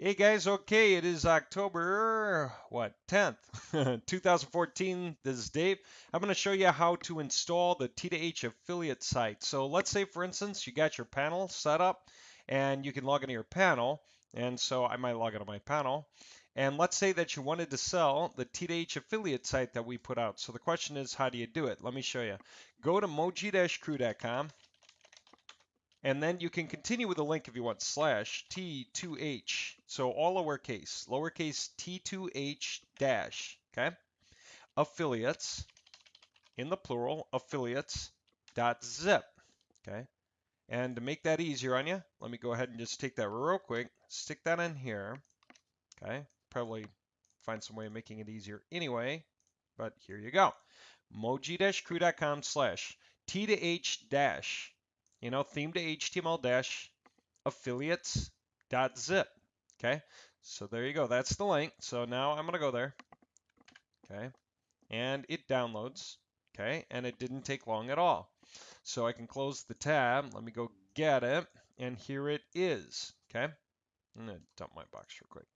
Hey guys, okay, it is October, what, 10th, 2014. This is Dave. I'm going to show you how to install the T2H affiliate site. So let's say, for instance, you got your panel set up and you can log into your panel. And so I might log into my panel. And let's say that you wanted to sell the T2H affiliate site that we put out. So the question is, how do you do it? Let me show you. Go to moji-crew.com. And then you can continue with the link if you want, slash T2H. So all lowercase T2H dash, okay? Affiliates, in the plural, affiliates dot zip, okay? And to make that easier on you, let me go ahead and just take that real quick, stick that in here, okay? Probably find some way of making it easier anyway, but here you go. moji-crew.com slash T2H dash, theme to HTML dash affiliates.zip. Okay, so there you go. That's the link. So now I'm going to go there. Okay, and it downloads. Okay, and it didn't take long at all. So I can close the tab. Let me go get it. And here it is. Okay, I'm going to dump my box real quick.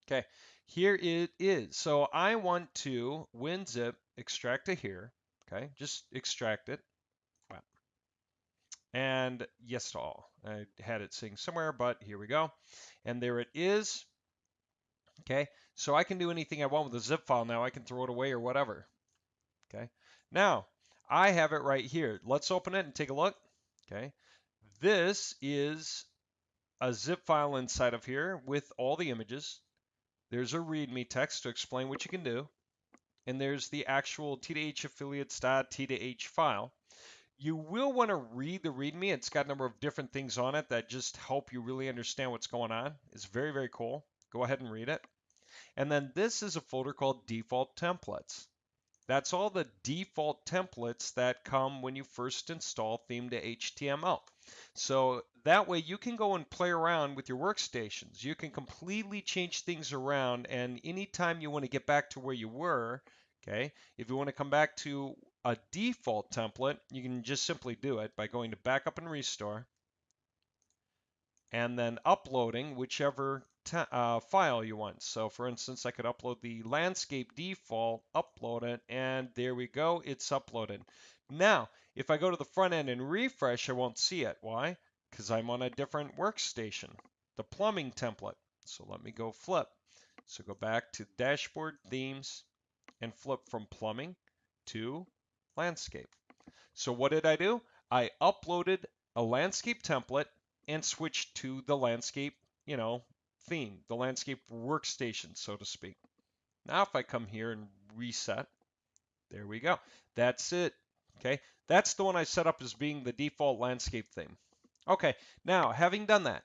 Okay, here it is. So I want to WinZip extract to here. Okay, just extract it. Wow. And yes to all. I had it sitting somewhere, but here we go. And there it is. Okay, so I can do anything I want with a zip file now. I can throw it away or whatever. Okay, now I have it right here. Let's open it and take a look. Okay, this is a zip file inside of here with all the images. There's a README text to explain what you can do. And there's the actual T2H affiliates.T2H file. You will want to read the README. It's got a number of different things on it that just help you really understand what's going on. It's very, very cool. Go ahead and read it. And then this is a folder called default templates. That's all the default templates that come when you first install theme to HTML. So that way you can go and play around with your workstations. You can completely change things around, and anytime you want to get back to where you were, okay, if you want to come back to a default template, you can just simply do it by going to backup and restore and then uploading whichever file you want. So for instance, I could upload the landscape default, upload it, and there we go, it's uploaded. Now, if I go to the front end and refresh, I won't see it. Why? Because I'm on a different workstation, the plumbing template. So let me go flip. So go back to dashboard themes and flip from plumbing to landscape. So what did I do? I uploaded a landscape template and switched to the landscape, theme, the landscape workstation, so to speak. Now if I come here and reset, there we go. That's it. Okay, that's the one I set up as being the default landscape theme. Okay, now having done that,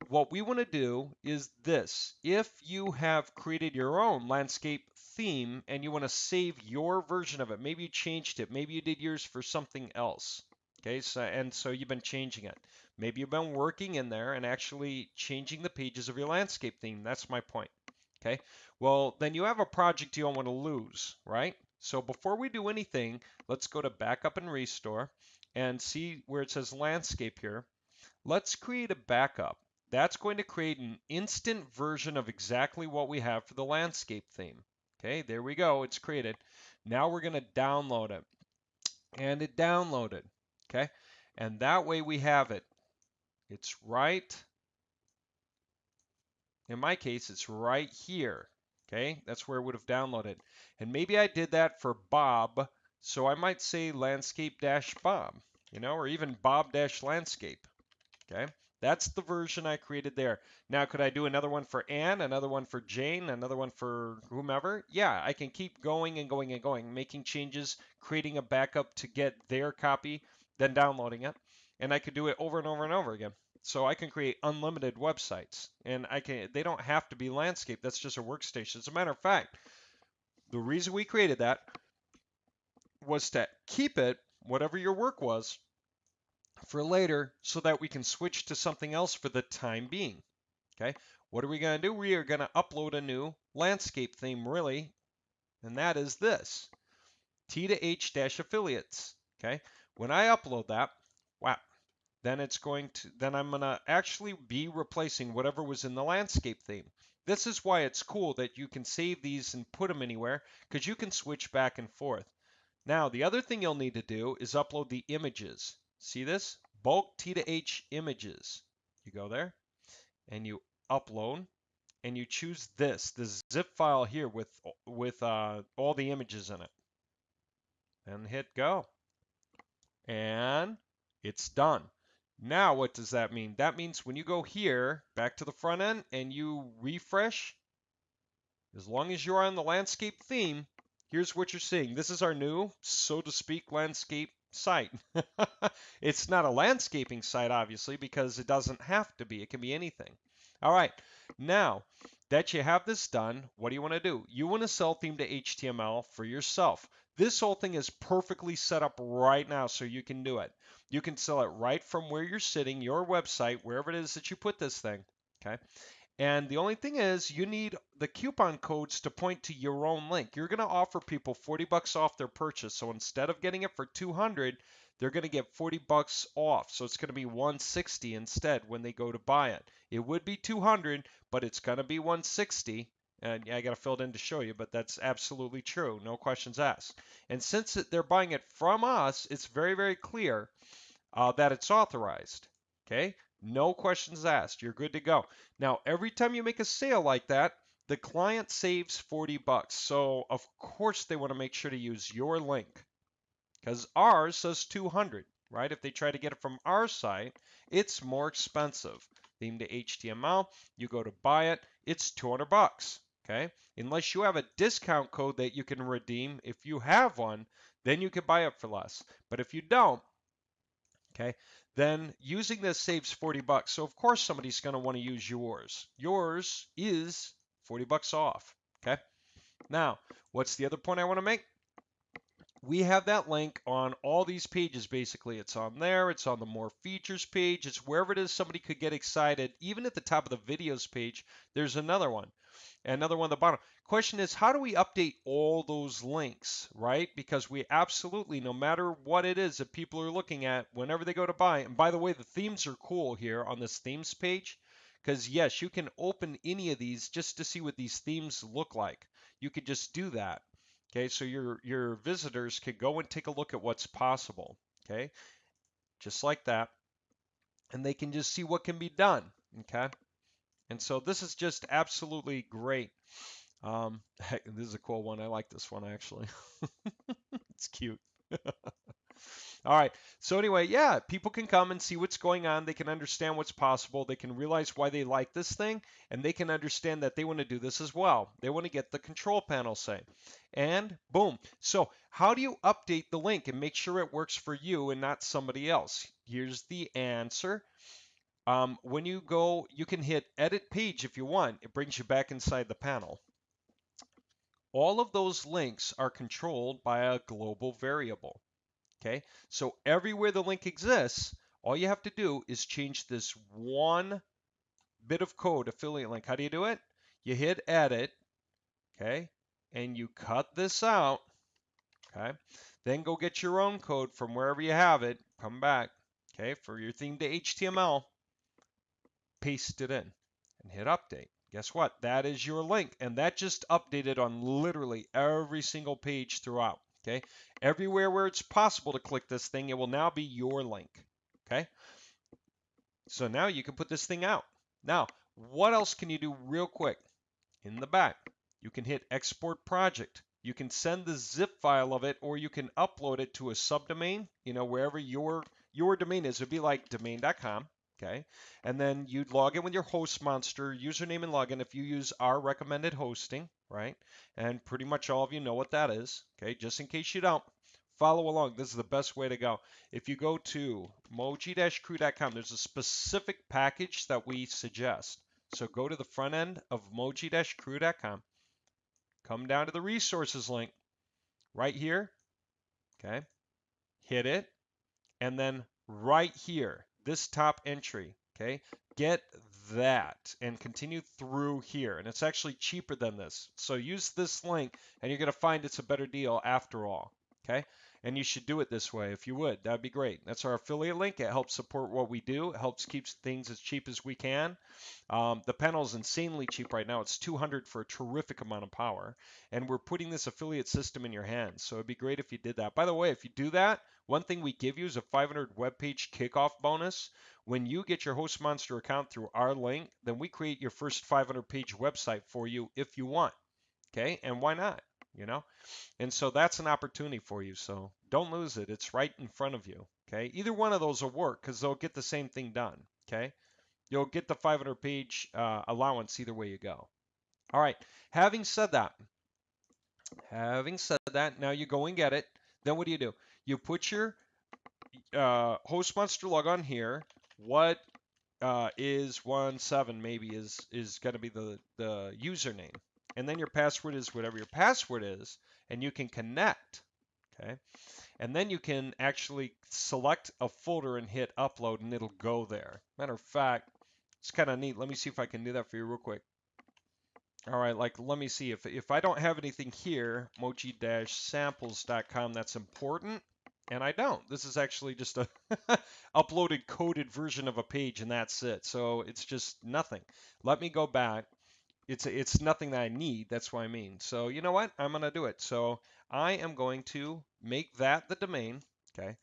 what we want to do is this. If you have created your own landscape theme and you want to save your version of it, maybe you changed it, maybe you did yours for something else. Okay, so you've been changing it. Maybe you've been working in there and actually changing the pages of your landscape theme. That's my point. Okay, well, then you have a project you don't want to lose, right? So before we do anything, let's go to backup and restore and see where it says landscape here. Let's create a backup. That's going to create an instant version of exactly what we have for the landscape theme. Okay, there we go. It's created. Now we're going to download it. And it downloaded. Okay, and that way we have it. It's right, in my case, it's right here. Okay, that's where it would have downloaded. And maybe I did that for Bob, so I might say landscape-Bob, or even Bob-landscape. Okay, that's the version I created there. Now, could I do another one for Anne, another one for Jane, another one for whomever? Yeah, I can keep going and going and going, making changes, creating a backup to get their copy, then downloading it. And I could do it over and over and over again. So I can create unlimited websites, and they don't have to be landscape. That's just a workstation. As a matter of fact, the reason we created that was to keep it, whatever your work was, for later so that we can switch to something else for the time being. Okay, what are we going to do? We are going to upload a new landscape theme, really, and that is this T2H-affiliates. Okay, when I upload that, wow, then I'm going to actually be replacing whatever was in the landscape theme. This is why it's cool that you can save these and put them anywhere, because you can switch back and forth. Now, the other thing you'll need to do is upload the images. See this? Bulk T2H images. You go there and you upload and you choose the zip file here with all the images in it. And hit go. And it's done. Now, what does that mean? That means when you go here, back to the front end, and you refresh, as long as you're on the landscape theme, here's what you're seeing. This is our new, so to speak, landscape site. It's not a landscaping site, obviously, because it doesn't have to be. It can be anything. All right. Now that you have this done, what do you want to do? You want to sell theme to HTML for yourself. This whole thing is perfectly set up right now so you can do it. You can sell it right from where you're sitting, your website, wherever it is that you put this thing. Okay. And the only thing is, you need the coupon codes to point to your own link. You're going to offer people 40 bucks off their purchase. So instead of getting it for 200, they're going to get 40 bucks off. So it's going to be 160 instead when they go to buy it. It would be 200, but it's going to be 160. And I got to fill it in to show you, but that's absolutely true. No questions asked. And since they're buying it from us, it's very, very clear that it's authorized. Okay? No questions asked. You're good to go. Now, every time you make a sale like that, the client saves 40 bucks. So, of course, they want to make sure to use your link because ours says 200, right? If they try to get it from our site, it's more expensive. Theme to HTML, you go to buy it, it's 200 bucks. Okay? Unless you have a discount code that you can redeem, if you have one, then you can buy it for less. But if you don't, okay, then using this saves 40 bucks. So of course somebody's going to want to use yours. Yours is 40 bucks off. Okay. Now, what's the other point I want to make? We have that link on all these pages basically. It's on there, it's on the more features page, it's wherever it is somebody could get excited. Even at the top of the videos page, there's another one. And another one at the bottom. Question is, how do we update all those links, right? Because we absolutely, no matter what it is that people are looking at, whenever they go to buy, and by the way, the themes are cool here on this themes page, because yes, you can open any of these just to see what these themes look like. You could just do that. Okay, so your visitors could go and take a look at what's possible. Okay, just like that, and they can just see what can be done. Okay, and so this is just absolutely great. Heck, this is a cool one. I like this one actually. It's cute. All right. So anyway, yeah, people can come and see what's going on. They can understand what's possible. They can realize why they like this thing, and they can understand that they want to do this as well. They want to get the control panel, say. And boom. So how do you update the link and make sure it works for you and not somebody else? Here's the answer. When you go, you can hit edit page if you want. It brings you back inside the panel. All of those links are controlled by a global variable. Okay, so everywhere the link exists, all you have to do is change this one bit of code, affiliate link. How do you do it? You hit edit, okay, and you cut this out, okay, then go get your own code from wherever you have it, come back, okay, for your theme to HTML, paste it in, and hit update. Guess what? That is your link, and that just updated on literally every single page throughout. Okay, everywhere where it's possible to click this thing, it will now be your link. Okay, so now you can put this thing out. Now, what else can you do real quick? In the back, you can hit export project. You can send the zip file of it, or you can upload it to a subdomain, wherever your domain is. It'd be like domain.com. Okay, and then you'd log in with your host monster username and login if you use our recommended hosting, right? And pretty much all of you know what that is. Okay, just in case you don't, follow along. This is the best way to go. If you go to moji-crew.com, there's a specific package that we suggest. So go to the front end of moji-crew.com, come down to the resources link right here, okay? Hit it, and then right here, this top entry, okay? Get that and continue through here. And it's actually cheaper than this. So use this link and you're going to find it's a better deal after all, okay? And you should do it this way if you would. That'd be great. That's our affiliate link. It helps support what we do. It helps keep things as cheap as we can. The panel is insanely cheap right now. It's 200 for a terrific amount of power. And we're putting this affiliate system in your hands. So it'd be great if you did that. By the way, if you do that, one thing we give you is a 500 web page kickoff bonus. When you get your HostMonster account through our link, then we create your first 500 page website for you if you want. Okay, and why not? You know, and so that's an opportunity for you. So don't lose it. It's right in front of you. Okay, either one of those will work because they'll get the same thing done. Okay, you'll get the 500 page allowance either way you go. All right. Having said that, now you go and get it. Then what do? You put your host monster logon here. What is 17 maybe is going to be the username, and then your password is whatever your password is, and you can connect. Okay, and then you can actually select a folder and hit upload, and it'll go there. Matter of fact, it's kind of neat. Let me see if I can do that for you real quick. All right, like let me see if I don't have anything here, moji-samples.com, that's important, and I don't. This is actually just a uploaded coded version of a page, and that's it. So it's just nothing. Let me go back. It's nothing that I need. That's what I mean. So you know what? I'm gonna do it. So I am going to make that the domain. Okay,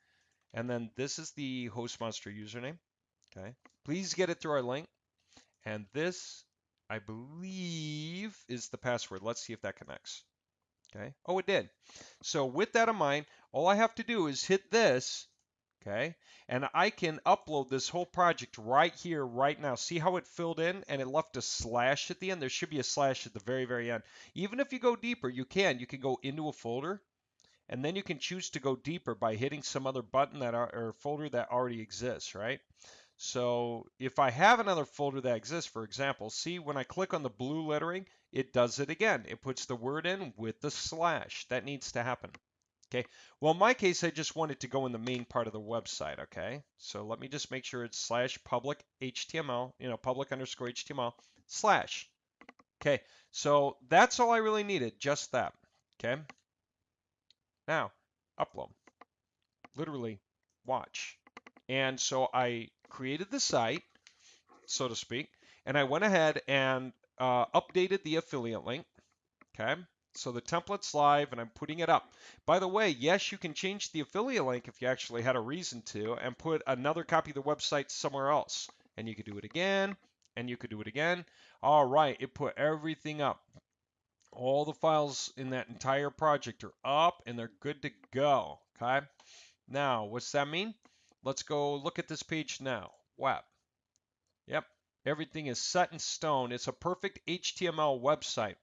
and then this is the host monster username. Okay, please get it through our link. And this, I believe, is the password. Let's see if that connects. Okay. Oh, it did. So with that in mind, all I have to do is hit this. Okay. And I can upload this whole project right here, right now. See how it filled in and it left a slash at the end? There should be a slash at the very, very end. Even if you go deeper, you can. You can go into a folder and then you can choose to go deeper by hitting some other button or folder that already exists, right? So if I have another folder that exists, for example, see when I click on the blue lettering, it does it again. It puts the word in with the slash. That needs to happen. Okay. Well, in my case, I just want it to go in the main part of the website. Okay. So let me just make sure it's slash public HTML, public underscore HTML slash. Okay. So that's all I really needed, just that. Okay. Now, upload. Literally, watch. And so I created the site, so to speak, and I went ahead and updated the affiliate link. Okay, so the template's live and I'm putting it up. By the way, yes, you can change the affiliate link if you actually had a reason to and put another copy of the website somewhere else. And you could do it again, and you could do it again. All right, it put everything up. All the files in that entire project are up and they're good to go. Okay, now what's that mean? Let's go look at this page now. Web. Yep, everything is set in stone. It's a perfect HTML website.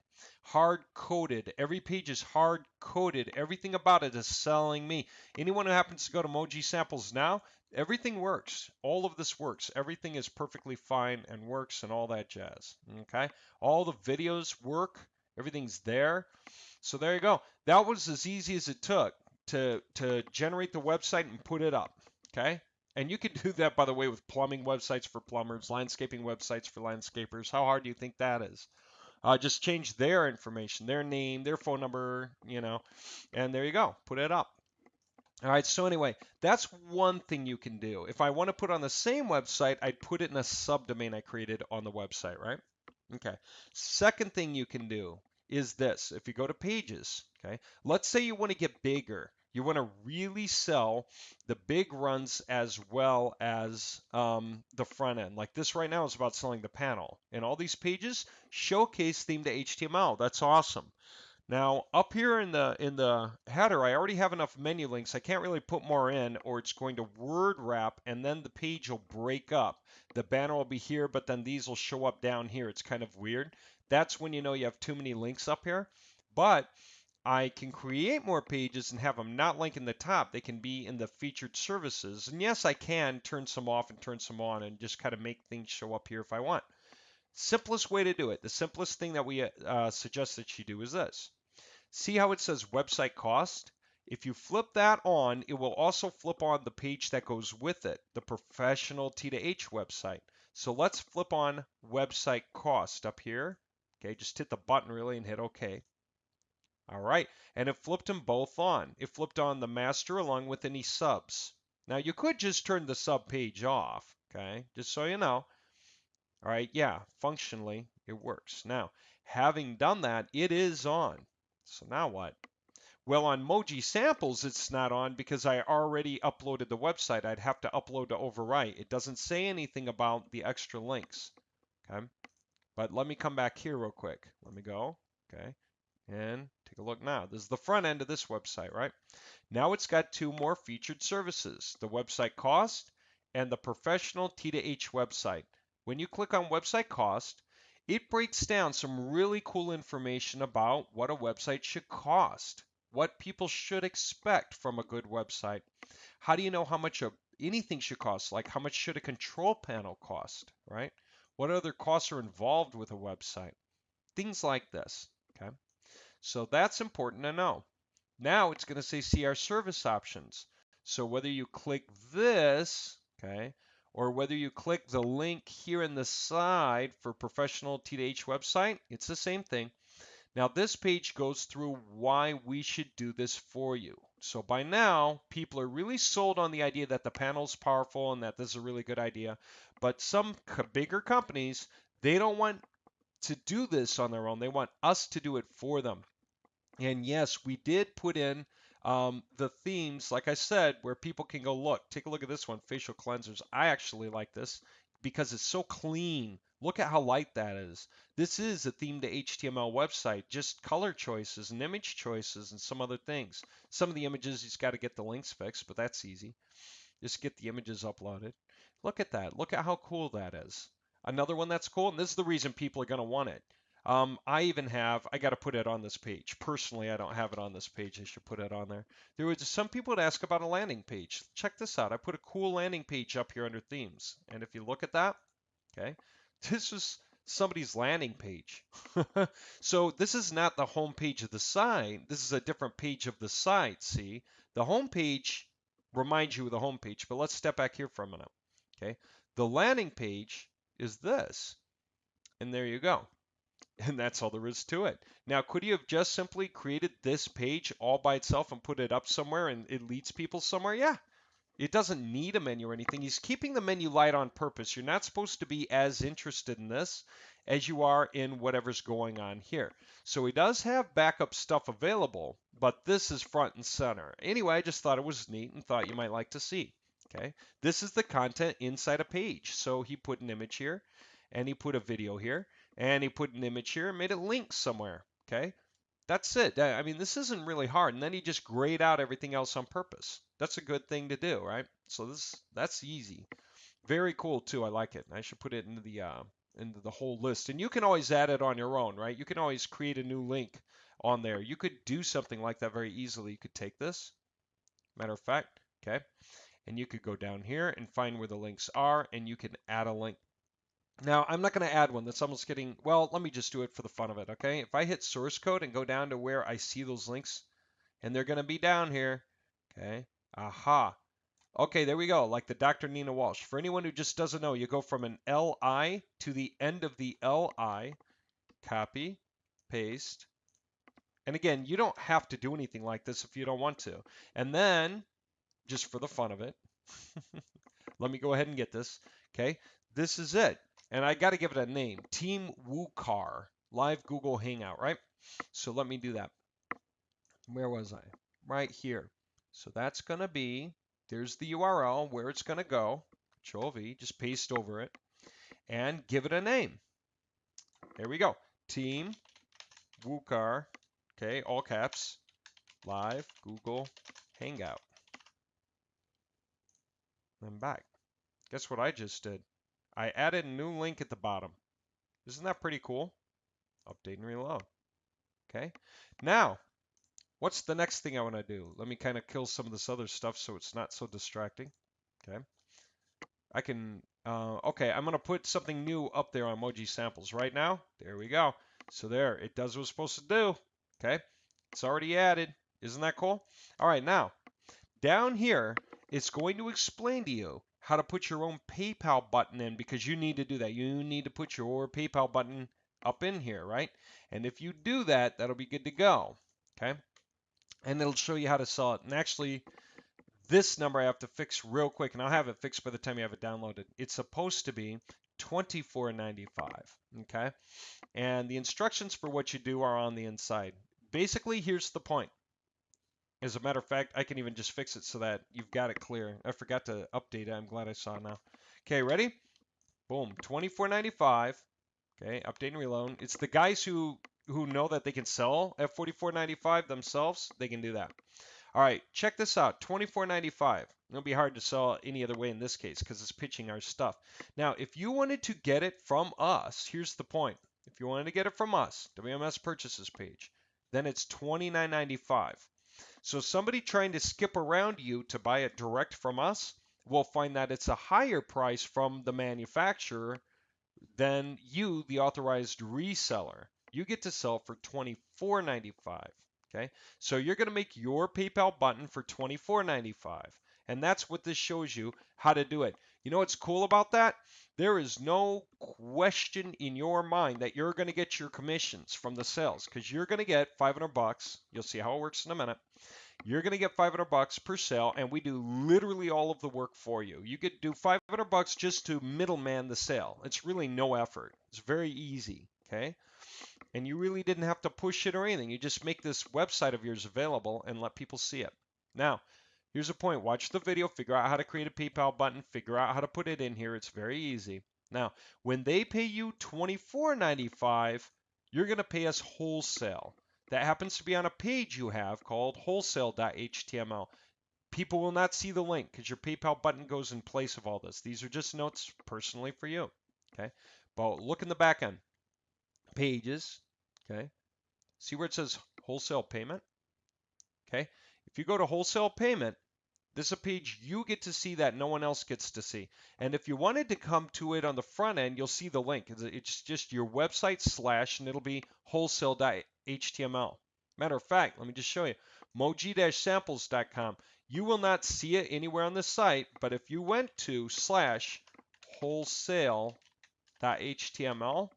Hard coded. Every page is hard coded. Everything about it is selling me. Anyone who happens to go to Moji Samples now, everything works. All of this works. Everything is perfectly fine and works and all that jazz. Okay? All the videos work. Everything's there. So there you go. That was as easy as it took to generate the website and put it up. Okay? And you can do that, by the way, with plumbing websites for plumbers, landscaping websites for landscapers. How hard do you think that is? Just change their information, their name, their phone number, and there you go. Put it up. All right, so anyway, that's one thing you can do. If I want to put on the same website, I'd put it in a subdomain I created on the website, right? Okay. Second thing you can do is this. If you go to pages, okay, let's say you want to get bigger. You want to really sell the big runs as well as the front end. Like this right now is about selling the panel. And all these pages showcase theme to HTML. That's awesome. Now, up here in the header, I already have enough menu links. I can't really put more in, or it's going to word wrap, and then the page will break up. The banner will be here, but then these will show up down here. It's kind of weird. That's when you know you have too many links up here. But I can create more pages and have them not link in the top. They can be in the featured services. And yes, I can turn some off and turn some on and just kind of make things show up here if I want. Simplest way to do it, the simplest thing that we suggest that you do is this. See how it says website cost? If you flip that on, it will also flip on the page that goes with it, the professional T2H website. So let's flip on website cost up here. Okay, just hit the button really and hit OK. All right, and it flipped them both on. It flipped on the master along with any subs. Now you could just turn the sub page off, okay? Just so you know. All right, yeah, functionally it works. Now, having done that, it is on. So now what? Well, on Moji Samples, it's not on because I already uploaded the website. I'd have to upload to overwrite. It doesn't say anything about the extra links, okay? But let me come back here real quick. Let me go, okay? And take a look now. This is the front end of this website, right? Now it's got two more featured services, the website cost and the professional T2H website. When you click on website cost, it breaks down some really cool information about what a website should cost, what people should expect from a good website. How do you know how much anything should cost? Like how much should a control panel cost, right? What other costs are involved with a website? Things like this, okay? So that's important to know. Now it's going to say see our service options. So whether you click this, okay, or whether you click the link here in the side for professional T2H website, it's the same thing. Now this page goes through why we should do this for you. So by now, people are really sold on the idea that the panel's powerful and that this is a really good idea. But some bigger companies, they don't want to do this on their own. They want us to do it for them. And yes, we did put in the themes, like I said, where people can go look. Take a look at this one, facial cleansers. I actually like this because it's so clean. Look at how light that is. This is a themed HTML website, just color choices and image choices and some other things. Some of the images, you've got to get the links fixed, but that's easy. Just get the images uploaded. Look at that. Look at how cool that is. Another one that's cool, and this is the reason people are going to want it. I got to put it on this page. Personally, I don't have it on this page. I should put it on there. There were some people that ask about a landing page. Check this out. I put a cool landing page up here under themes. And if you look at that, okay, this is somebody's landing page. So this is not the home page of the site. This is a different page of the site, see? The home page reminds you of the home page, but let's step back here for a minute, okay? The landing page is this, and there you go. And that's all there is to it. Now, could you have just simply created this page all by itself and put it up somewhere and it leads people somewhere? Yeah, it doesn't need a menu or anything. He's keeping the menu light on purpose. You're not supposed to be as interested in this as you are in whatever's going on here. So he does have backup stuff available, but this is front and center. Anyway, I just thought it was neat and thought you might like to see. Okay, this is the content inside a page. So he put an image here, and he put a video here, and he put an image here and made it link somewhere. Okay, that's it. I mean, this isn't really hard. And then he just grayed out everything else on purpose. That's a good thing to do, right? So that's easy. Very cool too. I like it. I should put it into the whole list. And you can always add it on your own, right? You can always create a new link on there. You could do something like that very easily. You could take this, matter of fact, okay, and you could go down here and find where the links are, and you can add a link. Now, I'm not going to add one. That's almost getting, well, let me just do it for the fun of it, okay? If I hit source code and go down to where I see those links, and they're going to be down here, okay? Aha. Okay, there we go, like the Dr. Nina Walsh. For anyone who just doesn't know, you go from an LI to the end of the LI, copy, paste. And again, you don't have to do anything like this if you don't want to. And then, just for the fun of it, let me go ahead and get this, okay? This is it. And I got to give it a name, Team WooCar, live Google Hangout, right? So let me do that. Where was I? Right here. So that's going to be, there's the URL where it's going to go. Control V, just paste over it and give it a name. There we go. Team WooCar, okay, all caps, live Google Hangout. I'm back. Guess what I just did? I added a new link at the bottom. Isn't that pretty cool? Update and reload. Okay. Now, what's the next thing I want to do? Let me kind of kill some of this other stuff so it's not so distracting. Okay. I can, okay, I'm going to put something new up there on Moji Samples right now. There we go. So there, it does what it's supposed to do. Okay. It's already added. Isn't that cool? All right, now, down here, it's going to explain to you how to put your own PayPal button in because you need to do that. You need to put your PayPal button up in here, right? And if you do that, that'll be good to go. Okay, and it'll show you how to sell it. And actually, this number I have to fix real quick, and I'll have it fixed by the time you have it downloaded. It's supposed to be $24.95. Okay, and the instructions for what you do are on the inside. Basically, here's the point. As a matter of fact, I can even just fix it so that you've got it clear. I forgot to update it. I'm glad I saw it now. Okay, ready? Boom, $24.95. Okay, update and reload. It's the guys who know that they can sell at $44.95 themselves. They can do that. All right, check this out. $24.95. It'll be hard to sell any other way in this case because it's pitching our stuff. Now, if you wanted to get it from us, here's the point. If you wanted to get it from us, WMS purchases page, then it's $29.95. So somebody trying to skip around you to buy it direct from us will find that it's a higher price from the manufacturer than you, the authorized reseller. You get to sell for $24.95. Okay, so you're going to make your PayPal button for $24.95, and that's what this shows you how to do it. You know what's cool about that? There is no question in your mind that you're going to get your commissions from the sales because you're going to get 500 bucks. You'll see how it works in a minute. You're going to get 500 bucks per sale, and we do literally all of the work for you. You could do 500 bucks just to middleman the sale. It's really no effort. It's very easy, okay? And you really didn't have to push it or anything. You just make this website of yours available and let people see it. Now, here's a point. Watch the video, figure out how to create a PayPal button, figure out how to put it in here. It's very easy. Now, when they pay you $24.95, you're going to pay us wholesale. That happens to be on a page you have called wholesale.html. People will not see the link because your PayPal button goes in place of all this. These are just notes personally for you. Okay. But look in the back end. Pages. Okay. See where it says wholesale payment? Okay. If you go to wholesale payment, this is a page you get to see that no one else gets to see. And if you wanted to come to it on the front end, you'll see the link. It's just your website / and it'll be wholesale.html. Matter of fact, let me just show you. moji-samples.com. You will not see it anywhere on the site, but if you went to /wholesale.html,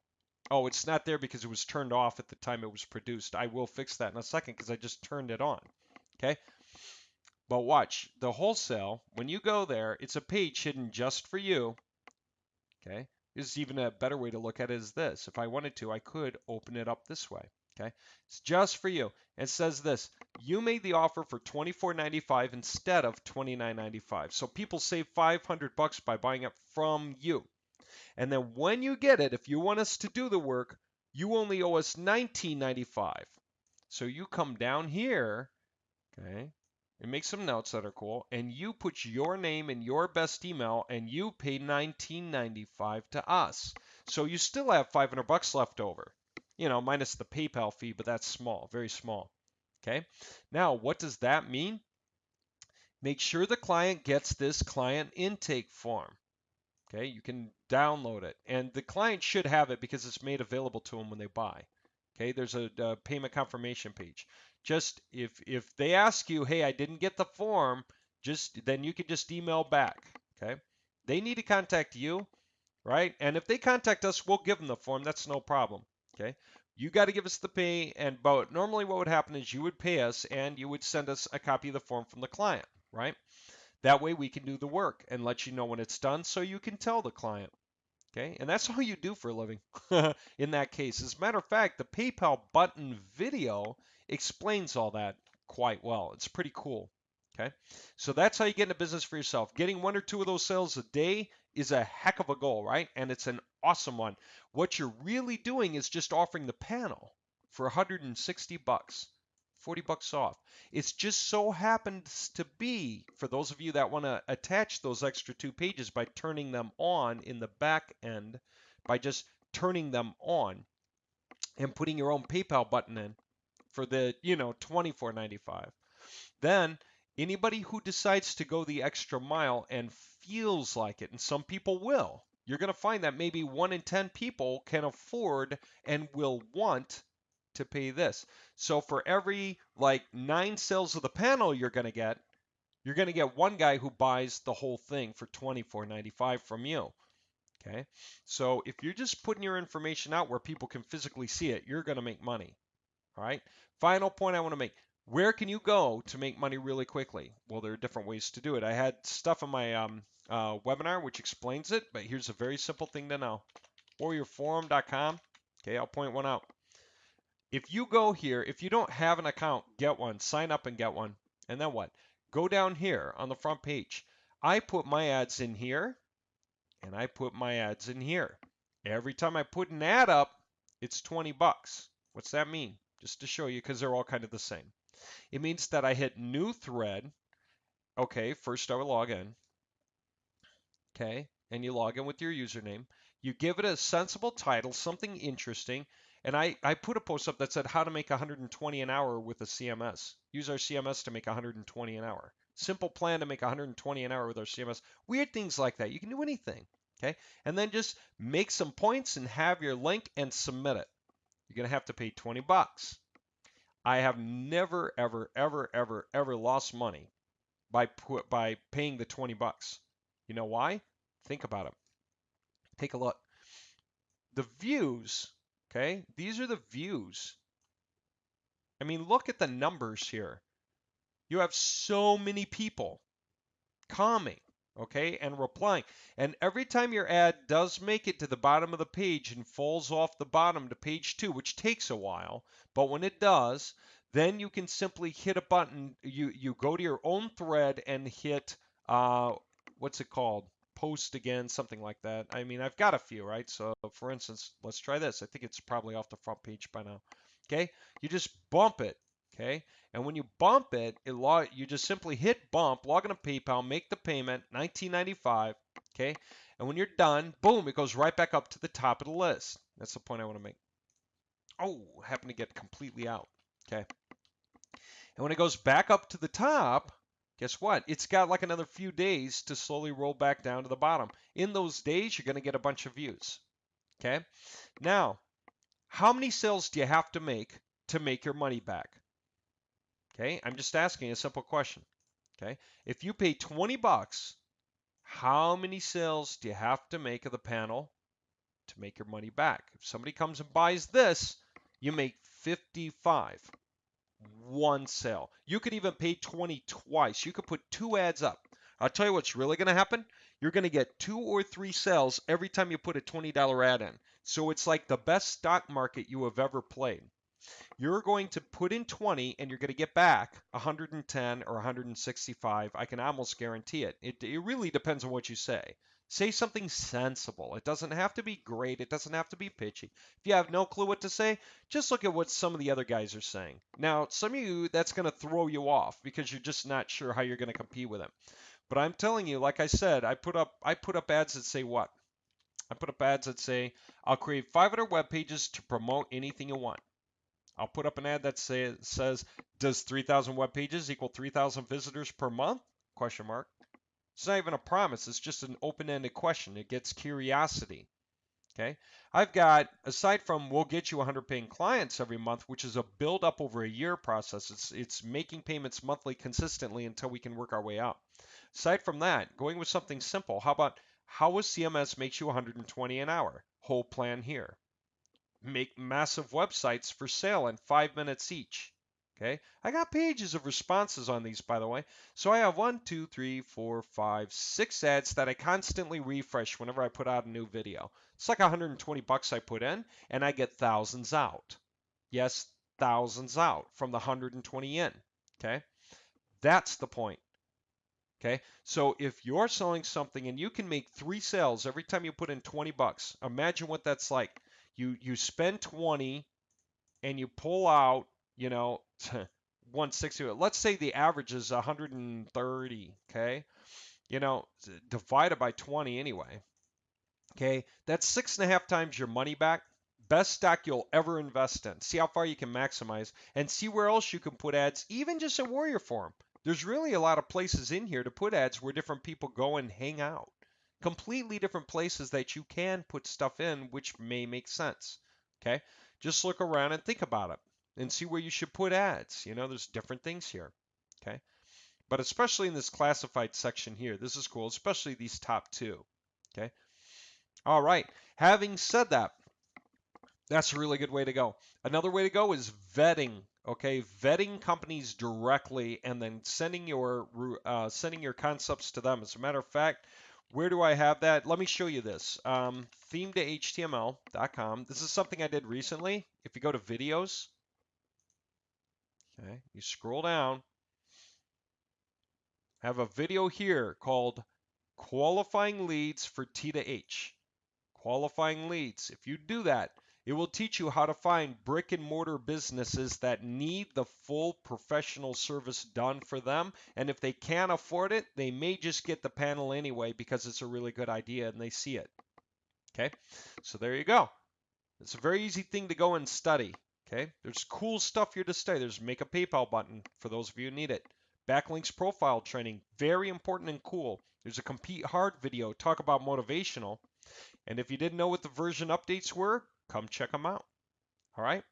oh, it's not there because it was turned off at the time it was produced. I will fix that in a second because I just turned it on. Okay. But watch, the wholesale, when you go there, it's a page hidden just for you. Okay. This is even a better way to look at it is this. If I wanted to, I could open it up this way. Okay. It's just for you. It says this, you made the offer for $24.95 instead of $29.95. So people save 500 bucks by buying it from you. And then when you get it, if you want us to do the work, you only owe us $19.95. So you come down here, okay, and make some notes that are cool, and you put your name and your best email, and you pay $19.95 to us. So you still have 500 bucks left over, minus the PayPal fee, but that's small, very small. Okay. Now, what does that mean? Make sure the client gets this client intake form. Okay, you can download it, and the client should have it because it's made available to them when they buy. Okay, there's a payment confirmation page. Just if they ask you, hey, I didn't get the form, then you can just email back. Okay, they need to contact you, right? And if they contact us, we'll give them the form. That's no problem. Okay, you got to give us the pay, but normally what would happen is you would pay us, and you would send us a copy of the form from the client, right? That way we can do the work and let you know when it's done so you can tell the client. Okay, and that's all you do for a living in that case. As a matter of fact, the PayPal button video explains all that quite well. It's pretty cool. Okay, so that's how you get into business for yourself. Getting 1 or 2 of those sales a day is a heck of a goal, right? And it's an awesome one. What you're really doing is just offering the panel for 160 bucks. 40 bucks off. It's just so happens to be for those of you that want to attach those extra 2 pages by turning them on in the back end, by just turning them on and putting your own PayPal button in for the, $24.95. Then anybody who decides to go the extra mile and feels like it, and some people will, you're going to find that maybe 1 in 10 people can afford and will want to pay this. So for every 9 sales of the panel you're going to get 1 guy who buys the whole thing for $24.95 from you. Okay. So if you're just putting your information out where people can physically see it, you're going to make money. All right. Final point I want to make. Where can you go to make money really quickly? Well, there are different ways to do it. I had stuff on my webinar which explains it, but here's a very simple thing to know. warriorforum.com. Okay, I'll point one out. If you go here, if you don't have an account, get one. Sign up and get one. And then what? Go down here on the front page. I put my ads in here, and I put my ads in here. Every time I put an ad up, it's 20 bucks. What's that mean? Just to show you, because they're all kind of the same. It means that I hit new thread. Okay, first I will log in. Okay, and you log in with your username. You give it a sensible title, something interesting. And I put a post up that said how to make 120 an hour with a CMS. Use our CMS to make 120 an hour. Simple plan to make 120 an hour with our CMS. Weird things like that. You can do anything. Okay, and then just make some points and have your link and submit it. You're gonna have to pay 20 bucks. I have never, ever, ever, ever, ever lost money by paying the 20 bucks. You know why? Think about it. Take a look. The views, okay? These are the views. I mean, look at the numbers here. You have so many people commenting, okay, and replying. And every time your ad does make it to the bottom of the page and falls off the bottom to page 2, which takes a while, but when it does, then you can simply hit a button. You go to your own thread and hit what's it called? Post again, something like that. I mean, I've got a few, right? So for instance, let's try this. I think it's probably off the front page by now. Okay, you just bump it. Okay, and when you bump it, you just simply hit bump, log into PayPal, make the payment, $19.95. Okay, and when you're done, boom, it goes right back up to the top of the list. That's the point I want to make. Oh, happened to get completely out. Okay, and when it goes back up to the top, guess what? It's got like another few days to slowly roll back down to the bottom. In those days, you're going to get a bunch of views. Okay, now, how many sales do you have to make your money back? Okay, I'm just asking a simple question. Okay, if you pay 20 bucks, how many sales do you have to make of the panel to make your money back? If somebody comes and buys this, you make 55. One sale. You could even pay 20 twice. You could put 2 ads up. I'll tell you what's really going to happen. You're going to get 2 or 3 sales every time you put a $20 ad in. So it's like the best stock market you have ever played. You're going to put in 20 and you're going to get back 110 or 165. I can almost guarantee it. It really depends on what you say. Say something sensible. It doesn't have to be great. It doesn't have to be pitchy. If you have no clue what to say, just look at what some of the other guys are saying. Now, some of you, that's going to throw you off because you're just not sure how you're going to compete with them. But I'm telling you, like I said, I put up ads that say what? I put up ads that say, I'll create 500 web pages to promote anything you want. I'll put up an ad that says, does 3,000 web pages equal 3,000 visitors per month? Question mark. It's not even a promise. It's just an open-ended question. It gets curiosity. Okay. I've got, aside from we'll get you 100 paying clients every month, which is a build up over a year process. It's making payments monthly consistently until we can work our way up. Aside from that, going with something simple. How about how a CMS makes you 120 an hour? Whole plan here. Make massive websites for sale in 5 minutes each. Okay, I got pages of responses on these, by the way. So I have 1, 2, 3, 4, 5, 6 ads that I constantly refresh whenever I put out a new video. It's like 120 bucks I put in, and I get thousands out. Yes, thousands out from the 120 in. Okay, that's the point. Okay, so if you're selling something and you can make 3 sales every time you put in 20 bucks, imagine what that's like. You spend 20 and you pull out, 160. Let's say the average is 130, okay? Divided by 20 anyway. Okay, that's 6.5 times your money back. Best stock you'll ever invest in. See how far you can maximize and see where else you can put ads, even just at Warrior Forum. There's really a lot of places in here to put ads where different people go and hang out. Completely different places that you can put stuff in which may make sense. Okay, just look around and think about it and see where you should put ads. There's different things here. Okay, but especially in this classified section here, this is cool, especially these top 2. Okay, all right. Having said that, That's a really good way to go. Another way to go is vetting. Okay, vetting companies directly and then sending your concepts to them. As a matter of fact, where do I have that? Let me show you this. Theme2HTML.com. This is something I did recently. If you go to videos, okay, you scroll down, I have a video here called Qualifying Leads for T2H. Qualifying leads. If you do that, it will teach you how to find brick and mortar businesses that need the full professional service done for them. And if they can't afford it, they may just get the panel anyway because it's a really good idea and they see it. Okay, so there you go. It's a very easy thing to go and study. Okay, there's cool stuff here to study. There's make a PayPal button for those of you who need it. Backlinks profile training, very important and cool. There's a compete hard video, talk about motivational. And if you didn't know what the version updates were, come check them out. All right.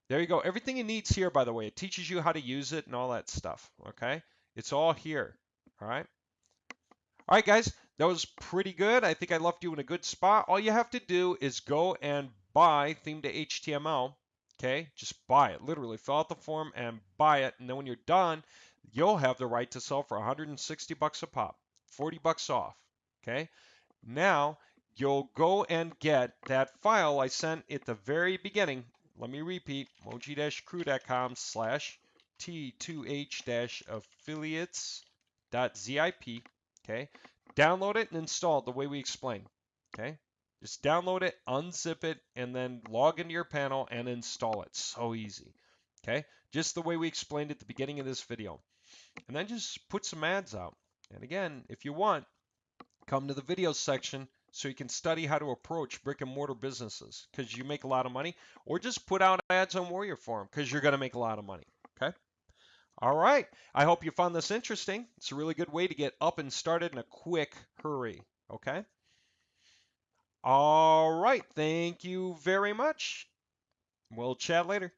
There you go. Everything it needs here, by the way. It teaches you how to use it and all that stuff. Okay. It's all here. All right. All right, guys. That was pretty good. I think I left you in a good spot. All you have to do is go and buy theme to HTML. Okay. Just buy it. Literally fill out the form and buy it. And then when you're done, you'll have the right to sell for 160 bucks a pop, 40 bucks off. Okay. Now you'll go and get that file I sent at the very beginning. Let me repeat, moji-crew.com/T2H-affiliates.zip. Okay. Download it and install it the way we explained. Okay. Just download it, unzip it, and then log into your panel and install it. So easy. Okay. Just the way we explained at the beginning of this video. And then just put some ads out. And again, if you want, come to the videos section so you can study how to approach brick and mortar businesses because you make a lot of money, or just put out ads on Warrior Forum because you're going to make a lot of money. Okay. All right. I hope you found this interesting. It's a really good way to get up and started in a quick hurry. Okay. All right. Thank you very much. We'll chat later.